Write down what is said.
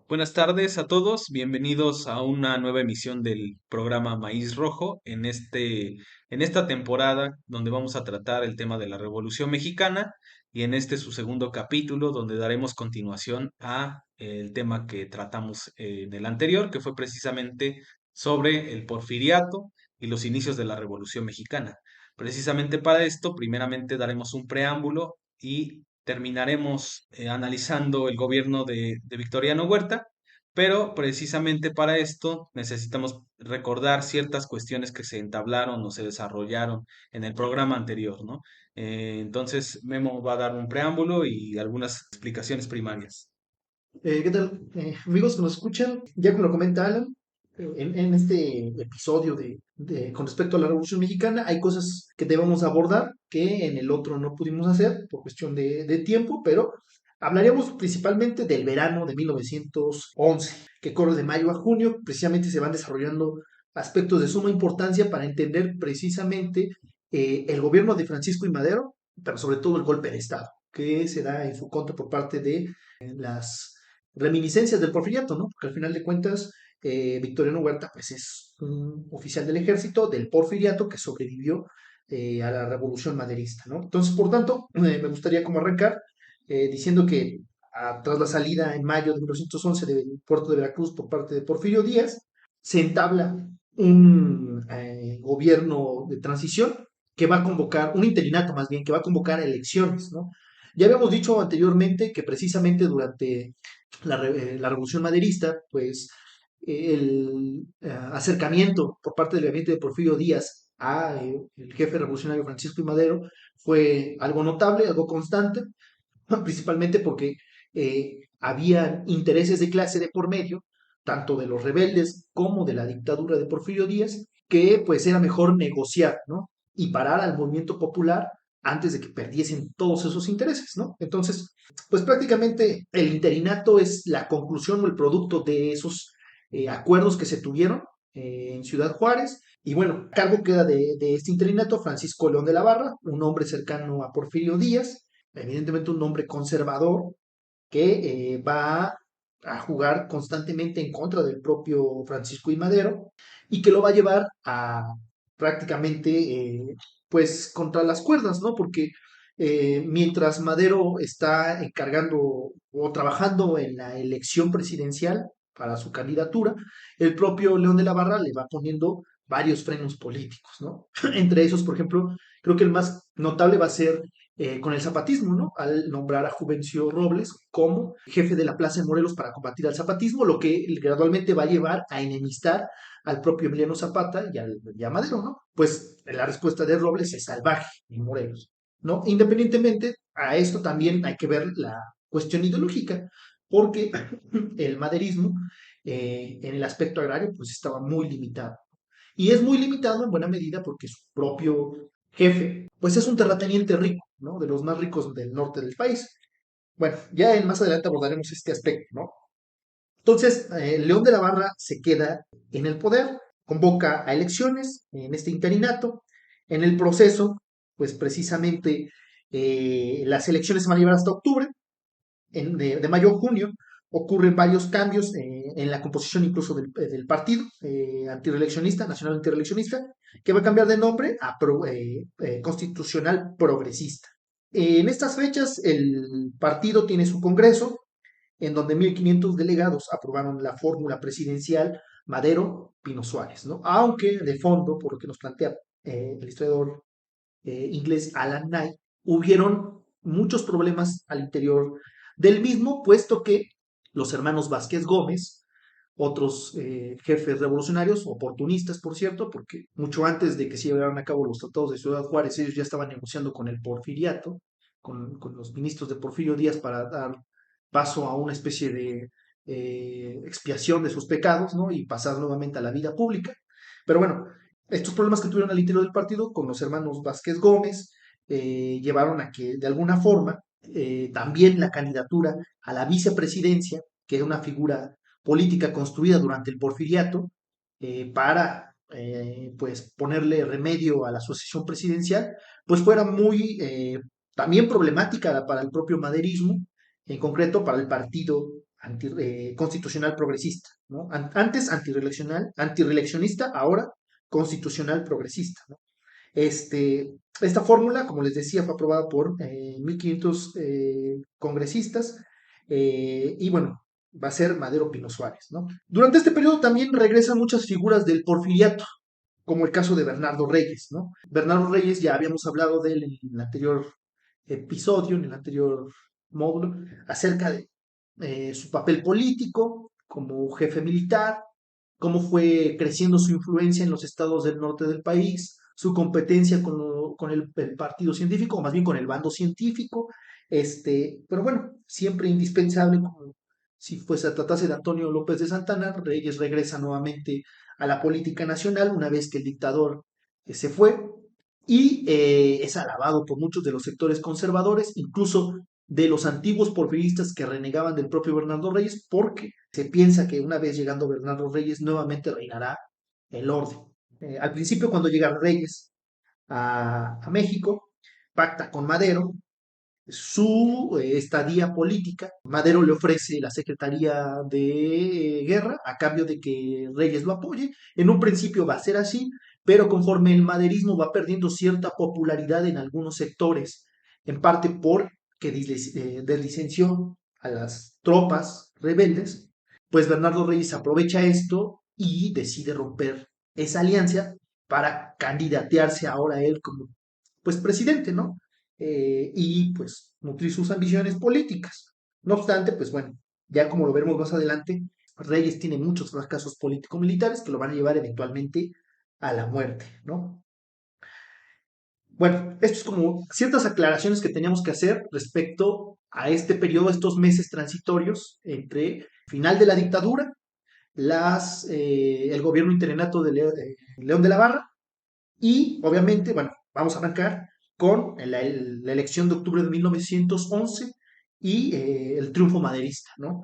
Buenas tardes a todos, bienvenidos a una nueva emisión del programa Maíz Rojo en esta temporada donde vamos a tratar el tema de la Revolución Mexicana y en este su segundo capítulo donde daremos continuación a el tema que tratamos en el anterior, que fue precisamente sobre el porfiriato y los inicios de la Revolución Mexicana. Precisamente para esto, primeramente daremos un preámbulo y terminaremos analizando el gobierno de Victoriano Huerta, pero precisamente para esto necesitamos recordar ciertas cuestiones que se entablaron o se desarrollaron en el programa anterior, ¿no? Entonces, Memo va a dar un preámbulo y algunas explicaciones primarias. ¿Qué tal? Amigos que nos escuchan, ya como lo comenta Alan, en este episodio con respecto a la Revolución Mexicana, hay cosas que debemos abordar que en el otro no pudimos hacer por cuestión de tiempo, pero hablaríamos principalmente del verano de 1911, que corre de mayo a junio. Precisamente se van desarrollando aspectos de suma importancia para entender precisamente el gobierno de Francisco y Madero, pero sobre todo el golpe de Estado que se da en su contra por parte de las reminiscencias del porfiriato, ¿no? Porque al final de cuentas, Victoriano Huerta, pues es un oficial del ejército del porfiriato que sobrevivió a la revolución maderista, ¿no? Entonces, por tanto, me gustaría como arrancar diciendo que tras la salida en mayo de 1911 del puerto de Veracruz por parte de Porfirio Díaz, se entabla un gobierno de transición que va a convocar, un interinato más bien, que va a convocar elecciones, ¿no? Ya habíamos dicho anteriormente que precisamente durante la Revolución Maderista, pues el acercamiento por parte del gabinete de Porfirio Díaz a el jefe revolucionario Francisco I. Madero fue algo notable, algo constante, principalmente porque había intereses de clase de por medio, tanto de los rebeldes como de la dictadura de Porfirio Díaz, que pues era mejor negociar, ¿no? Y parar al movimiento popular antes de que perdiesen todos esos intereses, ¿no? Entonces, pues prácticamente el interinato es la conclusión o el producto de esos acuerdos que se tuvieron en Ciudad Juárez. Y bueno, a cargo queda de este interinato Francisco León de la Barra, un hombre cercano a Porfirio Díaz, evidentemente un hombre conservador que va a jugar constantemente en contra del propio Francisco I. Madero y que lo va a llevar a prácticamente pues contra las cuerdas, ¿no? Porque mientras Madero está encargando o trabajando en la elección presidencial para su candidatura, el propio León de la Barra le va poniendo varios frenos políticos, ¿no? Entre esos, por ejemplo, creo que el más notable va a ser con el zapatismo, ¿no? Al nombrar a Juvencio Robles como jefe de la Plaza de Morelos para combatir al zapatismo, lo que gradualmente va a llevar a enemistar al propio Emiliano Zapata y a Madero, ¿no? Pues la respuesta de Robles es salvaje en Morelos, ¿no? Independientemente a esto también hay que ver la cuestión ideológica, porque el maderismo en el aspecto agrario pues estaba muy limitado. Y es muy limitado en buena medida porque su propio jefe, pues es un terrateniente rico, ¿no? De los más ricos del norte del país. Bueno, ya más adelante abordaremos este aspecto, ¿no? Entonces, León de la Barra se queda en el poder, convoca a elecciones en este interinato. En el proceso, pues precisamente las elecciones se van a llevar hasta octubre, de mayo a junio, ocurren varios cambios en la composición incluso del partido antireeleccionista, nacional antireeleccionista, que va a cambiar de nombre a Constitucional Progresista. En estas fechas, el partido tiene su congreso, en donde 1.500 delegados aprobaron la fórmula presidencial Madero-Pino Suárez, ¿no? Aunque de fondo, por lo que nos plantea el historiador inglés Alan Knight, hubieron muchos problemas al interior del mismo, puesto que los hermanos Vázquez Gómez, otros jefes revolucionarios, oportunistas por cierto, porque mucho antes de que se llevaran a cabo los tratados de Ciudad Juárez, ellos ya estaban negociando con el porfiriato, con los ministros de Porfirio Díaz para dar paso a una especie de expiación de sus pecados, ¿no? Y pasar nuevamente a la vida pública. Pero bueno, estos problemas que tuvieron al interior del partido con los hermanos Vázquez Gómez llevaron a que de alguna forma también la candidatura a la vicepresidencia, que era una figura política construida durante el porfiriato, para pues ponerle remedio a la sucesión presidencial, pues fuera muy también problemática para el propio maderismo, en concreto para el partido constitucional progresista, ¿no? Antes antirreeleccionista, ahora constitucional progresista, ¿no? Esta fórmula, como les decía, fue aprobada por 1.500 congresistas y bueno, va a ser Madero Pino Suárez, ¿no? Durante este periodo también regresan muchas figuras del porfiriato, como el caso de Bernardo Reyes, ¿no? Bernardo Reyes, ya habíamos hablado de él en el anterior episodio, en el anterior módulo, acerca de su papel político como jefe militar, cómo fue creciendo su influencia en los estados del norte del país, su competencia con el partido científico, o más bien con el bando científico, pero bueno, siempre indispensable, como si fuese tratase de Antonio López de Santana, Reyes regresa nuevamente a la política nacional una vez que el dictador se fue y es alabado por muchos de los sectores conservadores, incluso de los antiguos porfiristas que renegaban del propio Bernardo Reyes, porque se piensa que una vez llegando Bernardo Reyes nuevamente reinará el orden. Al principio, cuando llega Reyes a México, pacta con Madero su estadía política. Madero le ofrece la Secretaría de Guerra a cambio de que Reyes lo apoye. En un principio va a ser así, pero conforme el maderismo va perdiendo cierta popularidad en algunos sectores, en parte por que deslicenció a las tropas rebeldes, pues Bernardo Reyes aprovecha esto y decide romper esa alianza para candidatearse ahora él como pues presidente, ¿no? Y pues nutrir sus ambiciones políticas. No obstante, pues bueno, ya como lo veremos más adelante, Reyes tiene muchos fracasos político-militares que lo van a llevar eventualmente a la muerte, ¿no? Bueno, esto es como ciertas aclaraciones que teníamos que hacer respecto a este periodo, estos meses transitorios entre final de la dictadura, el gobierno interinato de León de la Barra y obviamente, bueno, vamos a arrancar con la elección de octubre de 1911 y el triunfo maderista, ¿no?